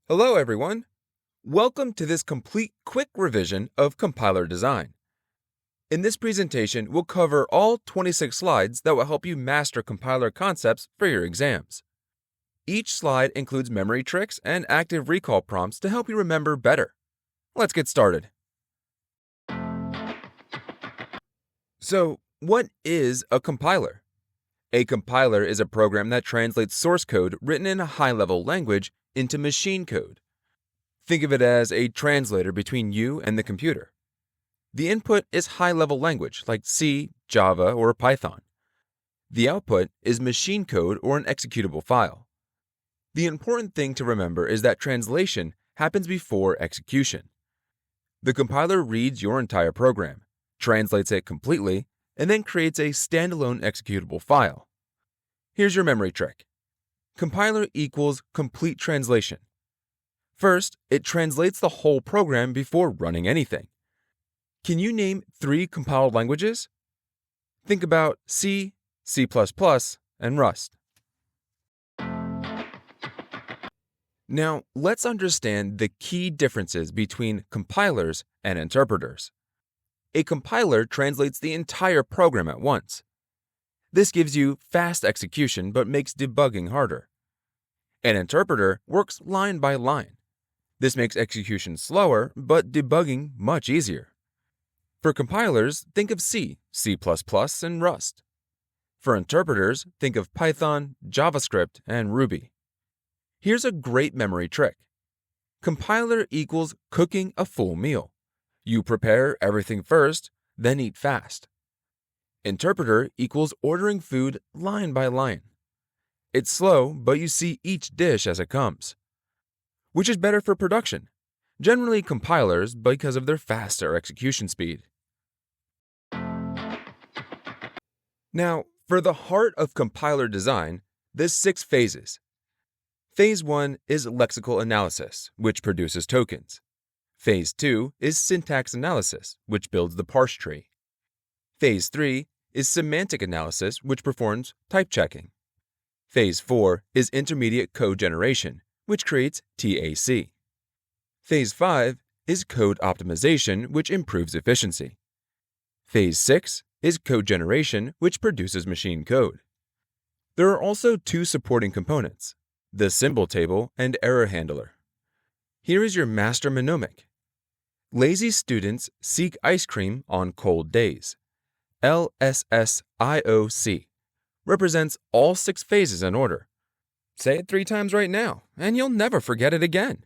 Hello everyone! Welcome to this complete quick revision of compiler design. In this presentation, we'll cover all 26 slides that will help you master compiler concepts for your exams. Each slide includes memory tricks and active recall prompts to help you remember better. Let's get started. So, what is a compiler? A compiler is a program that translates source code written in a high-level language into machine code. Think of it as a translator between you and the computer. The input is high-level language like C, Java, or Python. The output is machine code or an executable file. The important thing to remember is that translation happens before execution. The compiler reads your entire program, translates it completely, and then creates a standalone executable file. Here's your memory trick. Compiler equals complete translation. First, it translates the whole program before running anything. Can you name 3 compiled languages? Think about C, C++, and Rust. Now, let's understand the key differences between compilers and interpreters. A compiler translates the entire program at once. This gives you fast execution but makes debugging harder. An interpreter works line by line. This makes execution slower but debugging much easier. For compilers, think of C, C++, and Rust. For interpreters, think of Python, JavaScript, and Ruby. Here's a great memory trick. Compiler equals cooking a full meal. You prepare everything first, then eat fast. Interpreter equals ordering food line by line. It's slow, but you see each dish as it comes. Which is better for production? Generally compilers because of their faster execution speed. Now, for the heart of compiler design, there's 6 phases. Phase 1 is lexical analysis, which produces tokens. Phase 2 is syntax analysis, which builds the parse tree. Phase 3 is semantic analysis, which performs type checking. Phase 4 is intermediate code generation, which creates TAC. Phase 5 is code optimization, which improves efficiency. Phase 6 is code generation, which produces machine code. There are also 2 supporting components, the symbol table and error handler. Here is your master mnemonic. Lazy students seek ice cream on cold days. LSSIOC represents all 6 phases in order. Say it 3 times right now, and you'll never forget it again.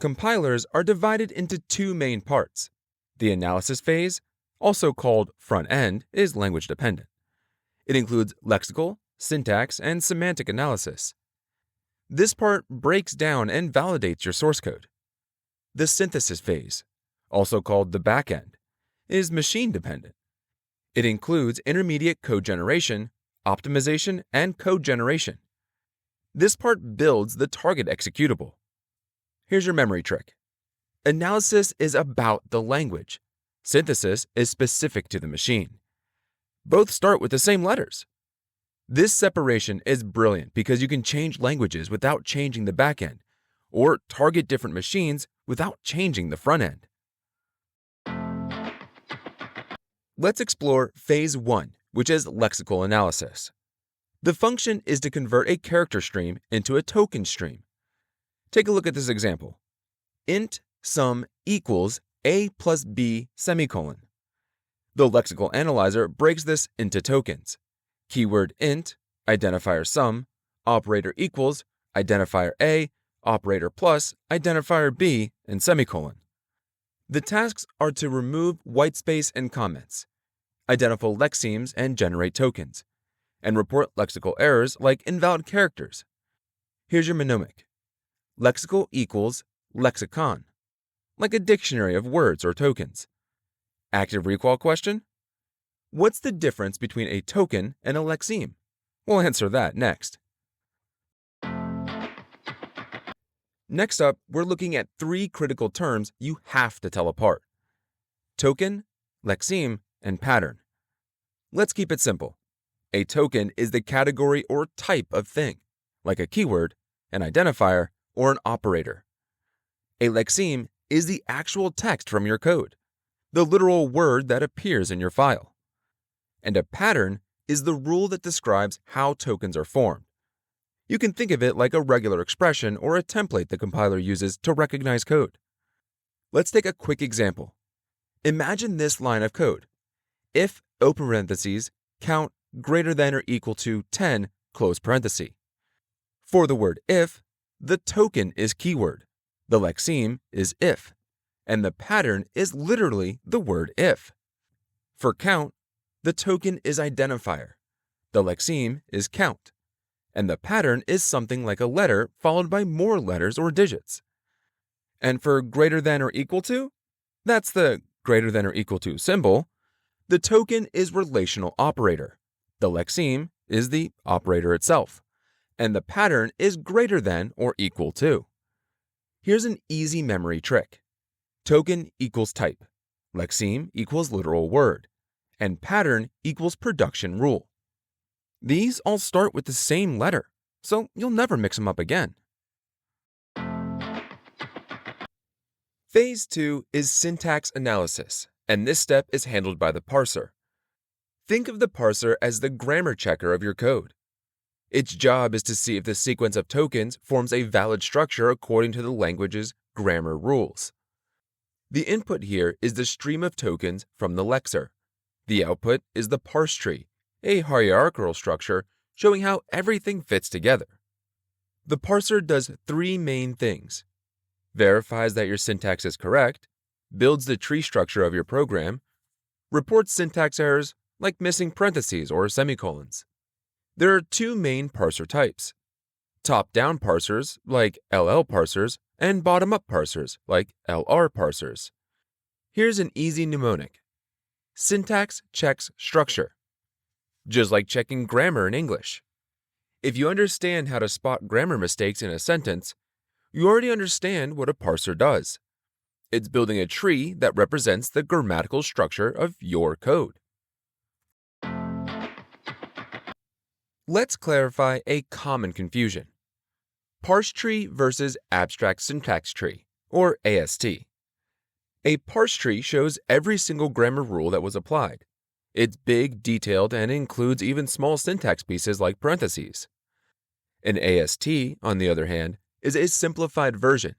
Compilers are divided into 2 main parts. The analysis phase, also called front end, is language dependent. It includes lexical, syntax, and semantic analysis. This part breaks down and validates your source code. The synthesis phase, also called the back end, is machine dependent. It includes intermediate code generation, optimization, and code generation. This part builds the target executable. Here's your memory trick. Analysis is about the language. Synthesis is specific to the machine. Both start with the same letters. This separation is brilliant because you can change languages without changing the back end, or target different machines without changing the front end. Let's explore Phase 1, which is lexical analysis. The function is to convert a character stream into a token stream. Take a look at this example. Int sum equals a plus b semicolon. The lexical analyzer breaks this into tokens. Keyword int, identifier sum, operator equals, identifier a, operator plus, identifier b, and semicolon. The tasks are to remove whitespace and comments, identify lexemes and generate tokens, and report lexical errors like invalid characters. Here's your mnemonic. Lexical equals lexicon, like a dictionary of words or tokens. Active recall question? What's the difference between a token and a lexeme? We'll answer that next. Next up, we're looking at 3 critical terms you have to tell apart: token, lexeme, and pattern. Let's keep it simple. A token is the category or type of thing. like a keyword, an identifier, or an operator. A lexeme is the actual text from your code, the literal word that appears in your file. And a pattern is the rule that describes how tokens are formed. You can think of it like a regular expression or a template the compiler uses to recognize code. Let's take a quick example. Imagine this line of code. If, open parentheses, count greater than or equal to 10, close parenthesis. For the word if, the token is keyword, the lexeme is if, and the pattern is literally the word if. For count, the token is identifier, the lexeme is count, and the pattern is something like a letter followed by more letters or digits. And for greater than or equal to, that's the greater than or equal to symbol. The token is relational operator, the lexeme is the operator itself, and the pattern is greater than or equal to. Here's an easy memory trick. Token equals type, lexeme equals literal word, and pattern equals production rule. These all start with the same letter, so you'll never mix them up again. Phase 2 is syntax analysis, and this step is handled by the parser. Think of the parser as the grammar checker of your code. Its job is to see if the sequence of tokens forms a valid structure according to the language's grammar rules. The input here is the stream of tokens from the lexer. The output is the parse tree, a hierarchical structure showing how everything fits together. The parser does three main things: verifies that your syntax is correct, builds the tree structure of your program, reports syntax errors like missing parentheses or semicolons. There are two main parser types: top-down parsers like LL parsers and bottom-up parsers like LR parsers. Here's an easy mnemonic. Syntax checks structure, just like checking grammar in English. If you understand how to spot grammar mistakes in a sentence, you already understand what a parser does. It's building a tree that represents the grammatical structure of your code. Let's clarify a common confusion. Parse tree versus abstract syntax tree, or AST. A parse tree shows every single grammar rule that was applied. It's big, detailed, and includes even small syntax pieces like parentheses. An AST, on the other hand, is a simplified version.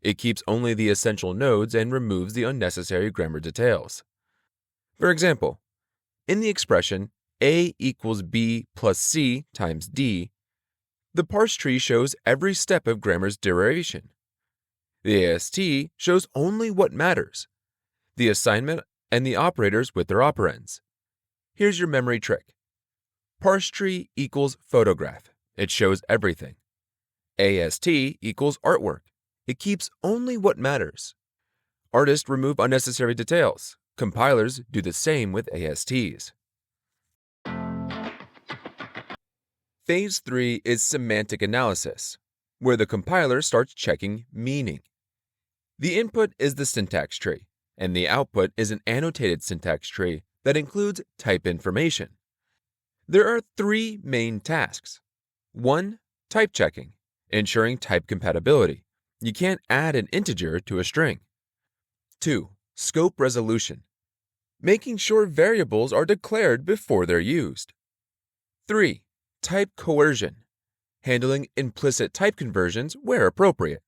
It keeps only the essential nodes and removes the unnecessary grammar details. For example, in the expression A equals B plus C times D, the parse tree shows every step of grammar's derivation. The AST shows only what matters, the assignment and the operators with their operands. Here's your memory trick. Parse tree equals photograph. It shows everything. AST equals artwork. It keeps only what matters. Artists remove unnecessary details. Compilers do the same with ASTs. Phase 3 is semantic analysis, where the compiler starts checking meaning. The input is the syntax tree, and the output is an annotated syntax tree that includes type information. There are three main tasks. 1. Type checking, ensuring type compatibility. You can't add an integer to a string. 2. Scope resolution, making sure variables are declared before they're used. 3. Type coercion, handling implicit type conversions where appropriate.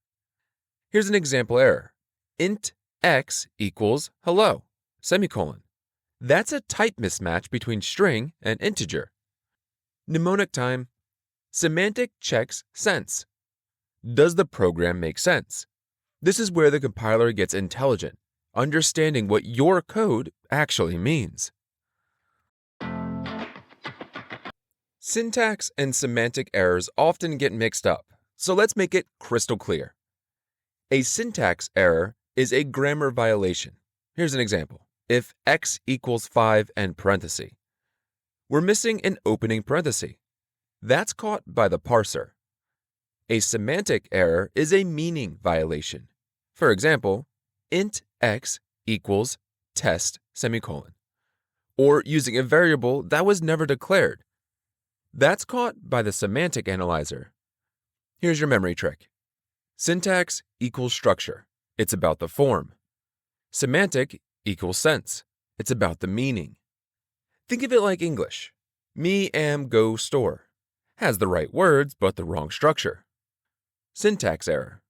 Here's an example error. Int x equals hello, semicolon. That's a type mismatch between string and integer. Mnemonic time. Semantic checks sense. Does the program make sense? This is where the compiler gets intelligent, understanding what your code actually means. Syntax and semantic errors often get mixed up, so let's make it crystal clear. A syntax error is a grammar violation. Here's an example. If x equals 5 and parenthesis, we're missing an opening parenthesis. That's caught by the parser. A semantic error is a meaning violation. For example, int x equals test, semicolon, or using a variable that was never declared. That's caught by the semantic analyzer. Here's your memory trick. Syntax equals structure. It's about the form. Semantic equals sense. It's about the meaning. Think of it like English. Me am go store. Has the right words but the wrong structure. Syntax error.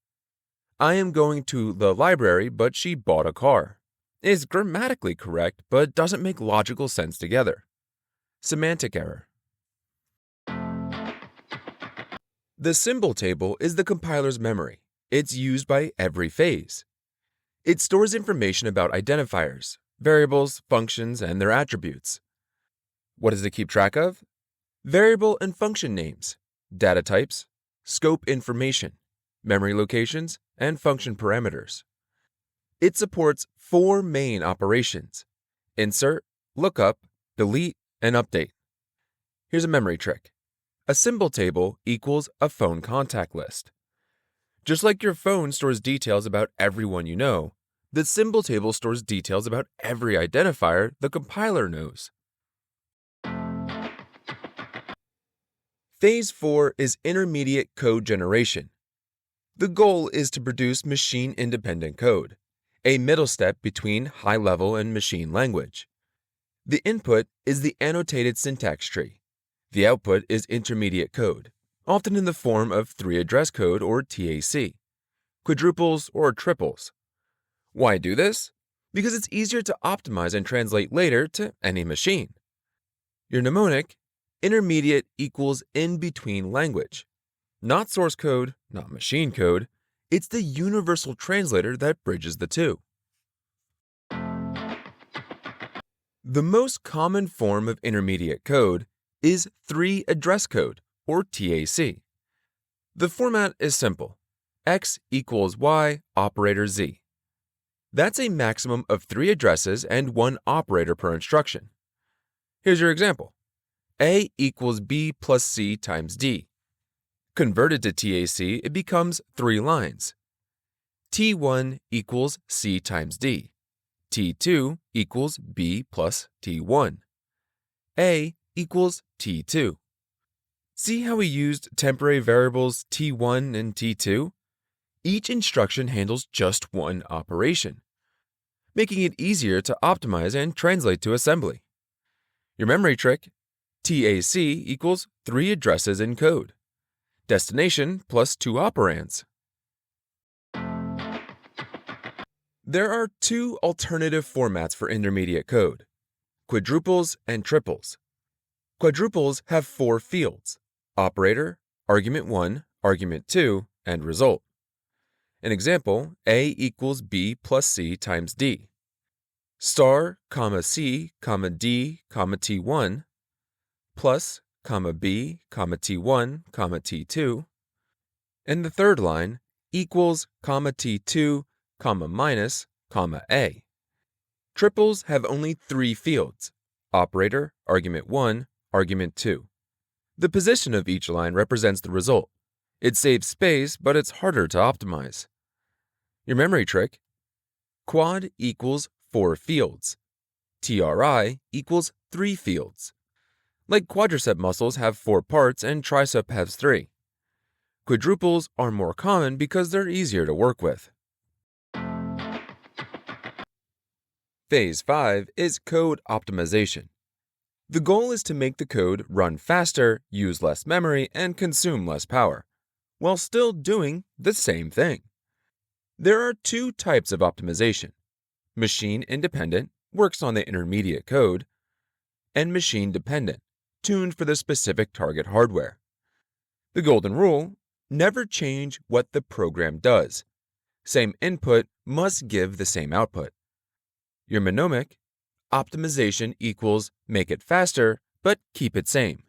I am going to the library but she bought a car. Is grammatically correct but doesn't make logical sense together. Semantic error. The symbol table is the compiler's memory. It's used by every phase. It stores information about identifiers, variables, functions, and their attributes. What does it keep track of? Variable and function names, data types, scope information, memory locations, and function parameters. It supports 4 main operations: insert, lookup, delete, and update. Here's a memory trick. A symbol table equals a phone contact list. Just like your phone stores details about everyone you know, the symbol table stores details about every identifier the compiler knows. Phase 4 is intermediate code generation. The goal is to produce machine-independent code, a middle step between high-level and machine language. The input is the annotated syntax tree. The output is intermediate code, often in the form of 3-address code or TAC, quadruples or triples. Why do this? Because it's easier to optimize and translate later to any machine. Your mnemonic, intermediate equals in-between language. Not source code, not machine code. It's the universal translator that bridges the two. The most common form of intermediate code is 3-address code, or TAC. The format is simple. X equals Y operator Z. That's a maximum of 3 addresses and 1 operator per instruction. Here's your example. A equals B plus C times D. Converted to TAC, it becomes 3 lines. T1 equals C times D. T2 equals B plus T1. A equals T2. See how we used temporary variables T1 and T2? Each instruction handles just one operation, making it easier to optimize and translate to assembly. Your memory trick, TAC equals 3 addresses in code. Destination plus 2 operands. There are 2 alternative formats for intermediate code, quadruples and triples. Quadruples have 4 fields: operator, argument 1, argument 2, and result. An example, A equals B plus C times D. Star, C, D, T1, plus, B, T1, T2. And the third line, equals, T2, minus, A. Triples have only 3 fields: operator, argument 1, argument 2. The position of each line represents the result. It saves space, but it's harder to optimize. Your memory trick, quad equals 4 fields. TRI equals 3 fields. Like quadricep muscles have 4 parts and tricep has 3. Quadruples are more common because they're easier to work with. Phase 5 is code optimization. The goal is to make the code run faster, use less memory, and consume less power, while still doing the same thing. There are 2 types of optimization: machine-independent, works on the intermediate code, and machine-dependent, tuned for the specific target hardware. The golden rule: never change what the program does. Same input must give the same output. Your mnemonic, optimization equals make it faster, but keep it same.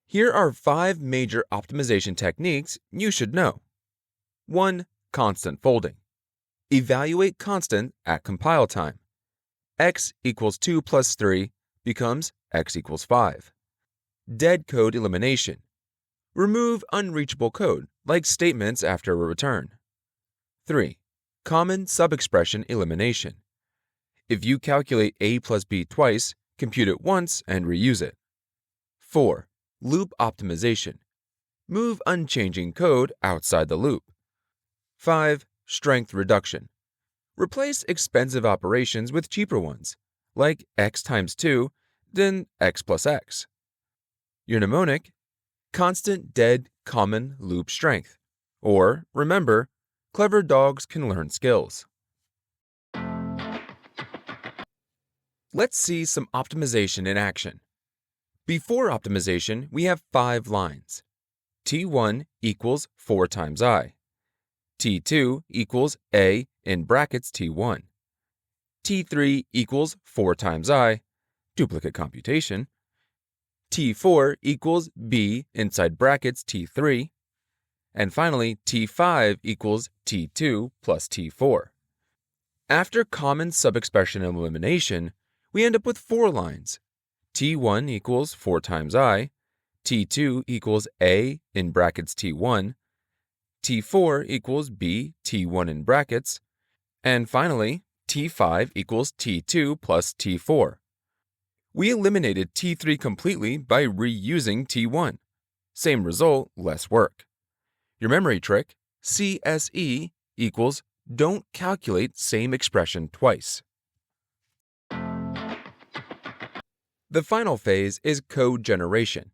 Here are 5 major optimization techniques you should know. 1. Constant folding. Evaluate constant at compile time. X equals 2 plus 3 becomes X equals 5. Dead code elimination. Remove unreachable code, like statements after a return. 3. Common subexpression elimination. If you calculate A plus B twice, compute it once and reuse it. 4. Loop optimization. Move unchanging code outside the loop. 5. Strength reduction. Replace expensive operations with cheaper ones, like x times 2, then x plus x. Your mnemonic: constant dead common loop strength. Or, remember, clever dogs can learn skills. Let's see some optimization in action. Before optimization, we have 5 lines. T1 equals 4 times I. T2 equals A in brackets T1. T3 equals 4 times I, duplicate computation. T4 equals B inside brackets T3. And finally, T5 equals T2 plus T4. After common subexpression elimination, we end up with 4 lines. T1 equals 4 times I, T2 equals A in brackets T1, T4 equals B T1 in brackets, and finally, T5 equals T2 plus T4. We eliminated T3 completely by reusing T1. Same result, less work. Your memory trick, CSE, equals don't calculate same expression twice. The final phase is code generation.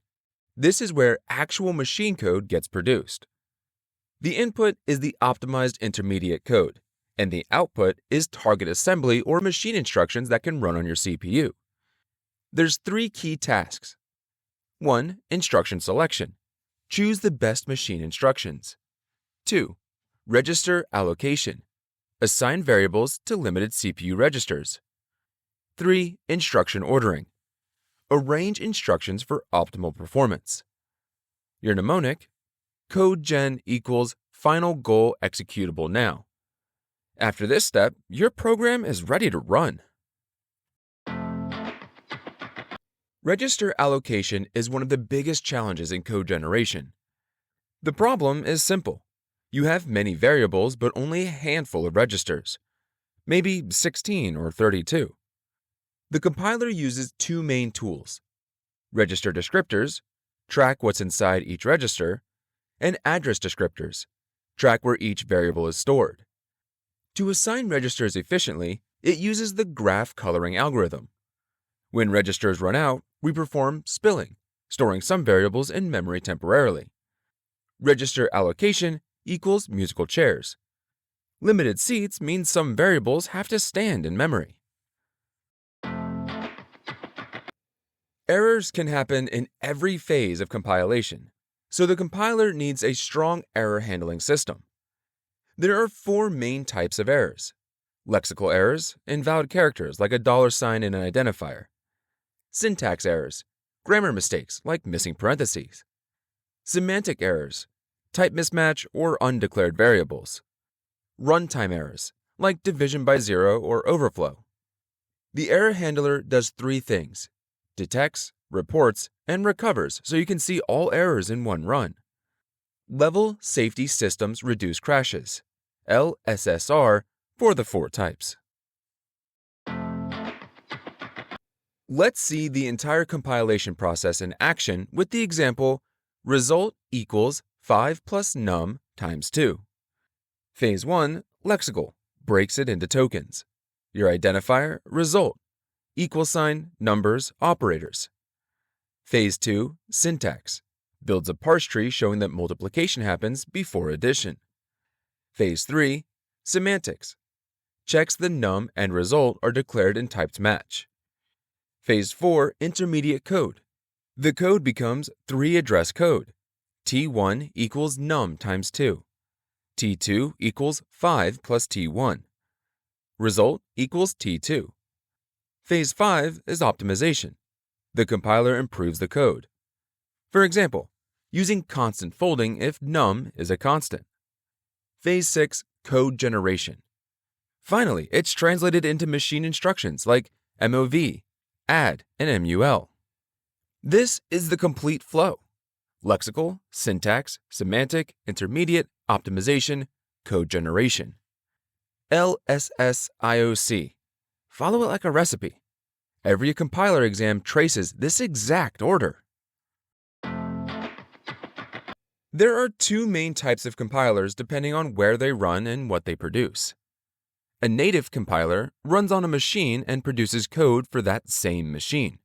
This is where actual machine code gets produced. The input is the optimized intermediate code, and the output is target assembly or machine instructions that can run on your CPU. There's 3 key tasks. 1. Instruction selection. Choose the best machine instructions. 2. Register allocation. Assign variables to limited CPU registers. 3. Instruction ordering. Arrange instructions for optimal performance. Your mnemonic: code gen equals final goal executable now. After this step, your program is ready to run. Register allocation is one of the biggest challenges in code generation. The problem is simple. You have many variables but only a handful of registers, maybe 16 or 32. The compiler uses 2 main tools: register descriptors, track what's inside each register, and address descriptors, track where each variable is stored. To assign registers efficiently, it uses the graph coloring algorithm. When registers run out, we perform spilling, storing some variables in memory temporarily. Register allocation equals musical chairs. Limited seats means some variables have to stand in memory. Errors can happen in every phase of compilation, so the compiler needs a strong error handling system. There are 4 main types of errors: lexical errors, invalid characters like a $sign in an identifier; syntax errors, grammar mistakes like missing parentheses; semantic errors, type mismatch or undeclared variables; runtime errors, like division by 0 or overflow. The error handler does 3 things: detects, reports, and recovers so you can see all errors in one run. Level Safety Systems Reduce Crashes, LSSR, for the 4 types. Let's see the entire compilation process in action with the example result equals 5 plus num times 2. Phase 1, lexical, breaks it into tokens. Your identifier, result, =, numbers, operators. Phase 2, syntax, builds a parse tree showing that multiplication happens before addition. Phase 3, semantics, checks the num and result are declared in typed match. Phase 4, intermediate code. The code becomes 3-address code. T1 equals num times 2. T2 equals 5 plus T1. Result equals T2. Phase 5 is optimization. The compiler improves the code. For example, using constant folding if num is a constant. Phase 6, code generation. Finally, it's translated into machine instructions like MOV, add, and MUL. This is the complete flow: lexical, syntax, semantic, intermediate, optimization, code generation. LSSIOC. Follow it like a recipe. Every compiler exam traces this exact order. There are two main types of compilers depending on where they run and what they produce. A native compiler runs on a machine and produces code for that same machine.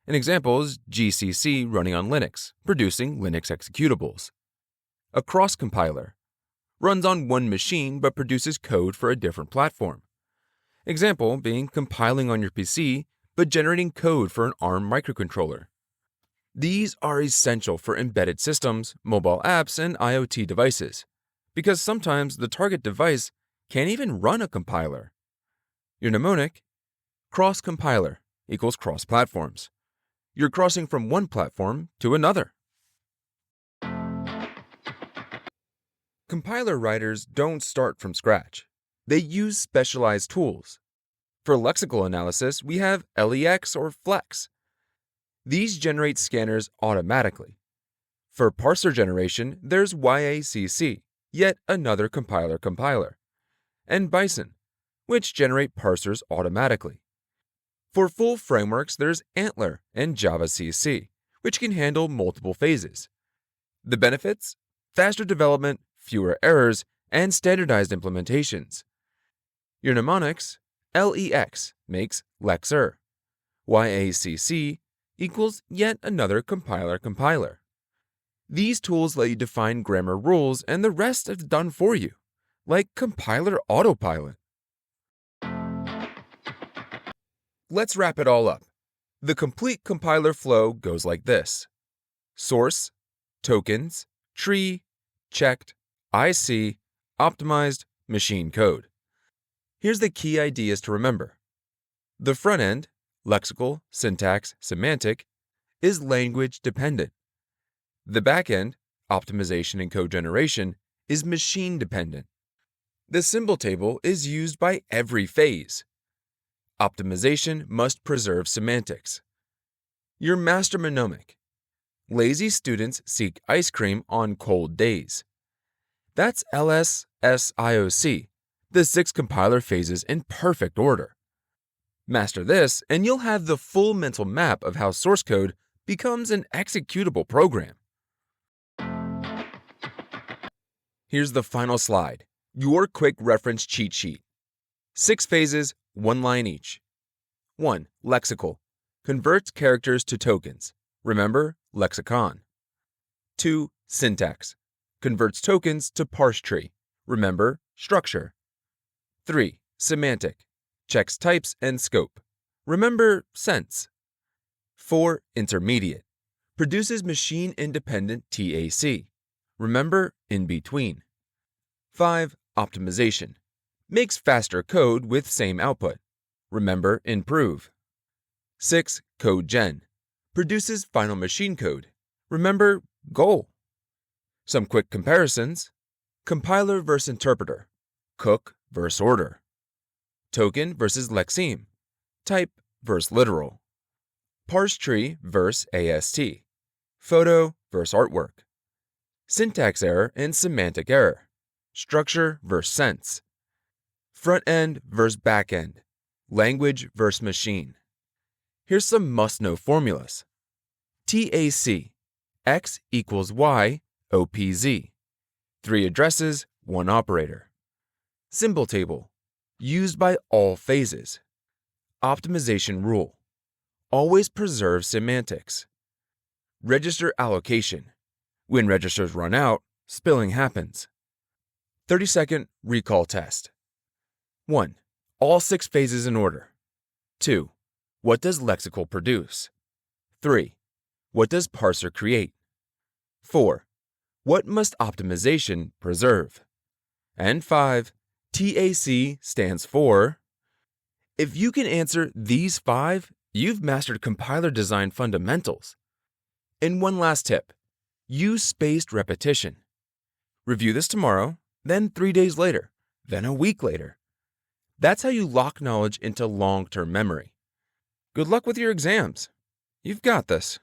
An example is GCC running on Linux, producing Linux executables. A cross-compiler runs on one machine but produces code for a different platform. Example being compiling on your PC but generating code for an ARM microcontroller. These are essential for embedded systems, mobile apps, and IoT devices, because sometimes the target device can't even run a compiler. Your mnemonic, cross-compiler equals cross-platforms. You're crossing from one platform to another. Compiler writers don't start from scratch. They use specialized tools. For lexical analysis, we have LEX or Flex. These generate scanners automatically. For parser generation, there's YACC, yet another compiler, and Bison, which generate parsers automatically. For full frameworks, there's Antler and JavaCC, which can handle multiple phases. The benefits? Faster development, fewer errors, and standardized implementations. Your mnemonics, LEX makes Lexer. YACC equals yet another compiler. These tools let you define grammar rules and the rest is done for you, like compiler autopilot. Let's wrap it all up. The complete compiler flow goes like this: source, tokens, tree, checked, IC, optimized, machine code. Here's the key ideas to remember. The front end, lexical, syntax, semantic, is language dependent. The back end, optimization and code generation, is machine dependent. The symbol table is used by every phase. Optimization must preserve semantics. Your master mnemonic. Lazy students seek ice cream on cold days. That's LSSIOC, the 6 compiler phases in perfect order. Master this, and you'll have the full mental map of how source code becomes an executable program. Here's the final slide, your quick reference cheat sheet. 6 phases, 1 line each. 1. Lexical. Converts characters to tokens. Remember, lexicon. 2. Syntax. Converts tokens to parse tree. Remember, structure. 3. Semantic. Checks types and scope. Remember, sense. 4. Intermediate. Produces machine-independent TAC. Remember, in between. 5. Optimization. Makes faster code with same output. Remember, improve. 6. Code gen. Produces final machine code. Remember, goal. Some quick comparisons. Compiler versus interpreter. Cook versus order. Token versus Lexeme. Type versus literal. Parse tree versus AST. Photo versus artwork. Syntax error and semantic error. Structure versus sense. Front end versus back end. Language versus machine. Here's some must-know formulas. TAC. X equals Y, OPZ. 3 addresses, 1 operator. Symbol table. Used by all phases. Optimization rule. Always preserve semantics. Register allocation. When registers run out, spilling happens. 30-second recall test. 1. All 6 phases in order. 2. What does lexical produce? 3. What does parser create? 4. What must optimization preserve? And 5. TAC stands for. If you can answer these 5, you've mastered compiler design fundamentals. And one last tip. Use spaced repetition. Review this tomorrow, then 3 days later, then a week later. That's how you lock knowledge into long-term memory. Good luck with your exams. You've got this.